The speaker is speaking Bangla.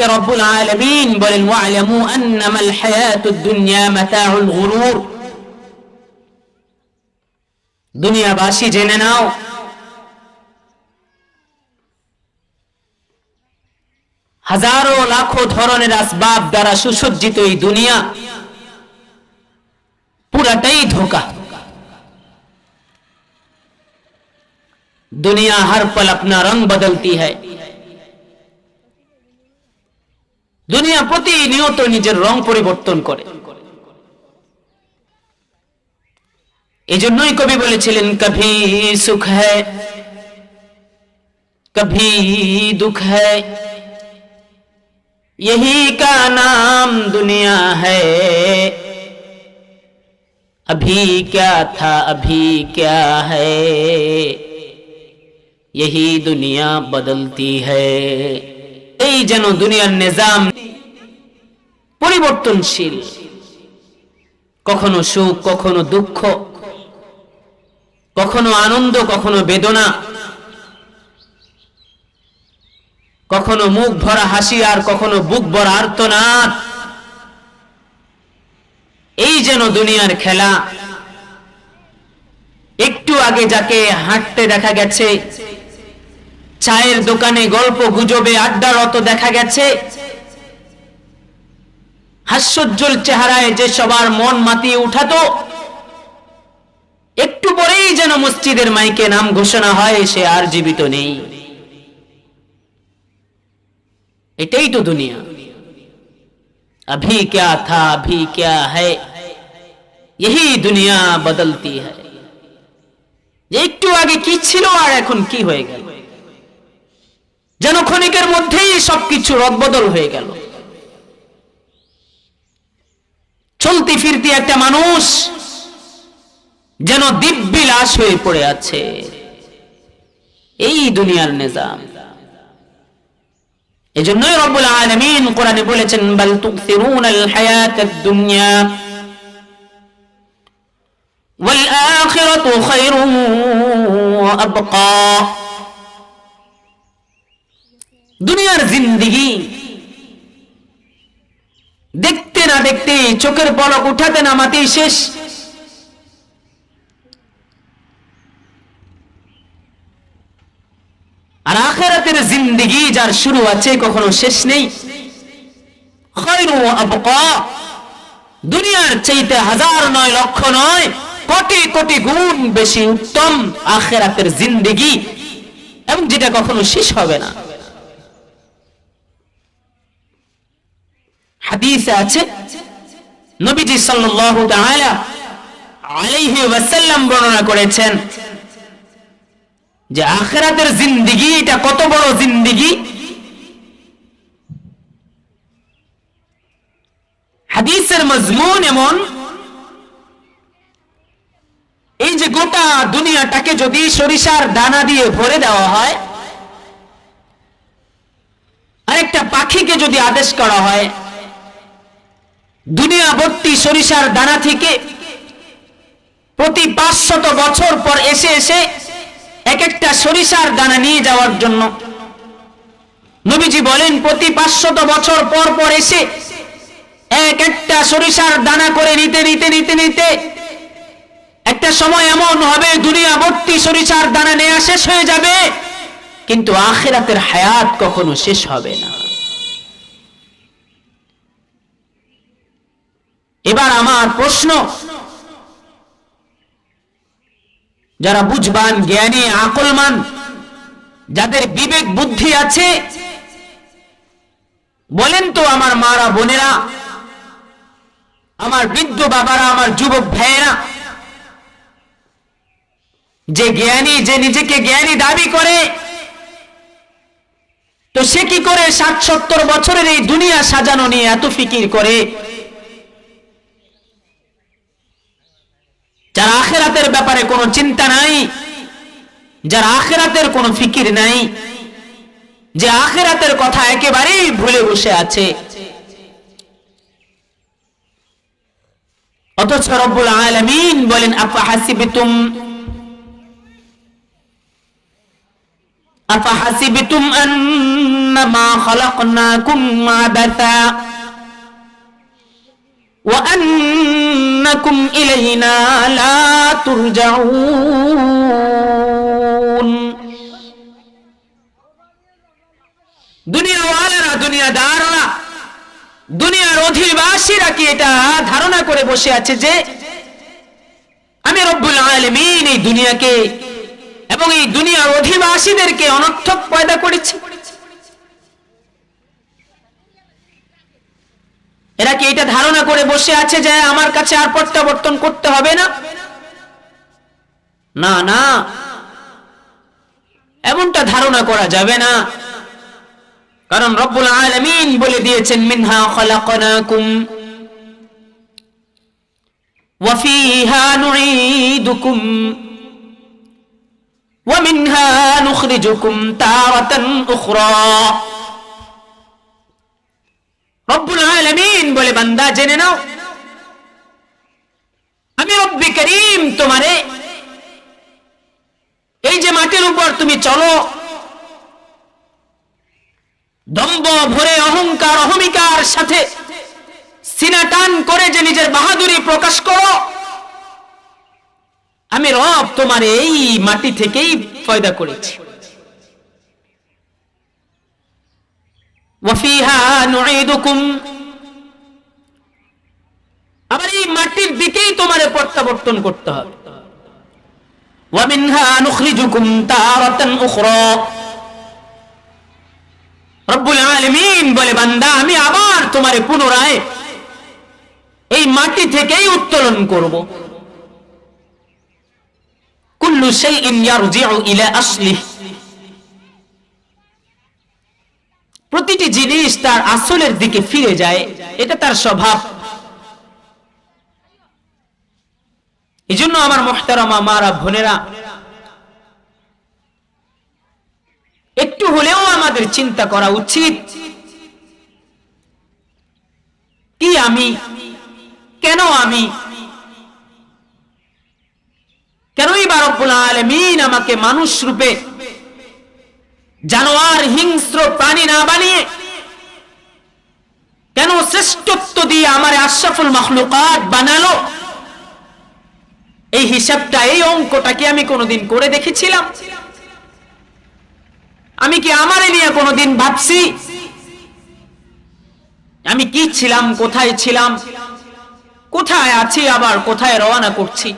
যাকে রব্বুল আলামিন বলেন ওয়া'লামু আন্নামাল হায়াতুদ দুনিয়া মাতাউল গুরুর, দুনিয়াবাসী জেনে নাও হাজারো লাখো ধরনের আসবাব দ্বারা সুসজ্জিত এই দুনিয়া পুরাটাই ধোঁকা। दुनिया हर पल अपना रंग बदलती है, दुनिया प्रतिनियत निजेर रंग परिवर्तन करे। एजन्यई कवि बोलेछिलेन कभी सुख है कभी दुख है, यही का नाम दुनिया है, अभी क्या था अभी क्या है, यही दुनिया बदलती है। এই যেন দুনিয়ার নিজাম পরিবর্তনশীল, কখনো সুখ কখনো দুঃখ, কখনো আনন্দ কখনো বেদনা, কখনো মুখ ভরা হাসি আর কখনো বুক ভরা আর্তনাদ। এই যেন দুনিয়ার খেলা। একটু আগে যাকে হাঁটতে দেখা গেছে, চায়ের দোকানে গল্প গুজবে আড্ডারত দেখা গেছে, হাস্যোজ্জ্বল চেহারায় যে সবার মন মাতিয়ে উঠাতো, একটু পরেই যেন মসজিদের মাইকে নাম ঘোষণা হয় সে আর জীবিত নেই। এটাই তো দুনিয়া। अभी क्या था अभी क्या है, यही दुनिया बदलती है। একটু আগে কি ছিল আর এখন কি হয়ে গেল, যেন ক্ষণিকের মধ্যেই সবকিছু রদবদল হয়ে গেল। চলতি ফিরতি একটা মানুষ যেন দিব্যি লাশ হয়ে পড়ে আছে। এই দুনিয়ার নিজাম। এজন্যই রব্বুল আলামিন কোরআনে বলেছেন বাল তুকসিরুনাল হায়াতাদ দুনিয়া ওয়াল আখিরাতু খায়রুন ওয়া আবকা। দুনিয়ার জিন্দেগি দেখতে না দেখতে চোখের পলক উঠাতে নামাতেই শেষ। আর আখিরাতের জিন্দেগি যার শুরু আছে কখনো শেষ নেই। খায়রু ওয়া আবকা, দুনিয়ার চাইতে হাজার নয় লক্ষ নয় কোটি কোটি গুণ বেশি উত্তম আখিরাতের জিন্দেগি, এবং যেটা কখনো শেষ হবে না। হাদিসে আছে নবীজি সাল্লাল্লাহু তাআলা আলাইহি ওয়াসাল্লাম বর্ণনা করেছেন যে আখিরাতের জিন্দেগি এটা কত বড় জিন্দেগি। হাদিসের মজমুন এমন, এই যে গোটা দুনিয়াটাকে যদি সরিষার দানা দিয়ে ভরে দেওয়া হয়, আরেকটা পাখিকে যদি আদেশ করা হয় দুনিয়া ভর্তি সরিষার দানা থেকে প্রতি 500 বছর পর এসে এসে এক একটা সরিষার দানা নিয়ে যাওয়ার জন্য, নবীজি বলেন প্রতি 500 বছর পর পর এসে এক একটা সরিষার দানা করে নিতে নিতে নিতে নিতে একটা সময় এমন হবে দুনিয়া ভর্তি সরিষার দানা নেওয়া শেষ হয়ে যাবে, কিন্তু আখিরাতের হায়াত কখনো শেষ হবে না। এবার আমার প্রশ্ন, যারা বুঝবান জ্ঞানী আকলমান, যাদের বিবেক বুদ্ধি আছে, বলেন তো আমার মারা বোনেরা, আমার বৃদ্ধ বাবারা, আমার যুবক ভাইয়েরা, যে জ্ঞানী, যে নিজেকে জ্ঞানী দাবি করে, তো সে কি করে 60-70 বছরের এই দুনিয়া সাজানো নিয়ে এত ফিকির করে? যার আখিরাতের ব্যাপারে কোনো চিন্তা নাই, যার আখিরাতের কোনো ফিকির নাই, যে আখিরাতের কথা একেবারেই ভুলে বসে আছে, অথচ রব্বুল আলামিন বলেন আফাহাসিবতুম আফাহাসিবতুম আন্নামা খালাকনাকুম আবাসা ওয়া আন্নাকুম ইলাইনা লা তুরজাউন। দুনিয়াওয়ালারা, দুনিয়াদাররা, দুনিয়ার অধিবাসীরা কি এটা ধারণা করে বসে আছে যে আমি রব্বুল আলামিন এই দুনিয়াকে এবং এই দুনিয়ার অধিবাসীদেরকে অনর্থক পয়দা করেছি? এরা কি এটা ধারণা করে বসে আছে যে আমার কাছে আর প্রত্যাবর্তন করতে হবে না? না না, এমনটা ধারণা করা যাবে না। কারণ রব্বুল আলামিন বলে দিয়েছেন মিনহা খালাকনাকুম ওয়া ফিহা নুঈদুকুম ওয়া মিনহা নুখরিজুকুম তারাতান উখরা। রব্বুল আলামিন বলে বান্দা জেনে নাও, আমি রব্বে করিম তোমারে এই যে মাটির উপর তুমি চলো, দম্ভ ভরে অহংকার অহমিকার সাথে সিনা টান করে যে নিজের বাহাদুরি প্রকাশ করো, আমি রব তোমার এই মাটি থেকেই পয়দা করেছি। ওয়া ফিহা নুঈদুকুম, আবার এই মাটির দিকেই তোমারে প্রত্যাবর্তন করতে হবে। ওয়া মিনহা নুখরিজুকুম তারাতান উখরা। রব্বুল আলামিন বলে বান্দা আমি আবার তোমারে পুনরায় এই মাটি থেকেই উত্তোলন করব। কুল্লু শাইইন ইয়ারজিউ ইলা আসলিহি, প্রতিটি জিনিস তার আসলের দিকে ফিরে যায়, এটা তার স্বভাব। এজন্য আমার মুহতারামা মারা বোনেরা, একটু হলেও আমাদের চিন্তা করা উচিত কি আমি, কেনই বা রব্বুল আলামিন আমাকে মানুষ রূপে জানোয়ার হিংস্র প্রাণী না বানিয়ে কেন শ্রেষ্ঠত্ব দিয়ে আমার আশরাফুল মাখলুকাত বানালো? এই হিসাবটা, এই অঙ্কটা কি আমি কোনোদিন করে দেখেছিলাম? আমি কি আমারে নিয়ে কোনোদিন ভাবছি আমি কি ছিলাম, কোথায় ছিলাম, কোথায় আছি, আবার কোথায় রওনা করছি?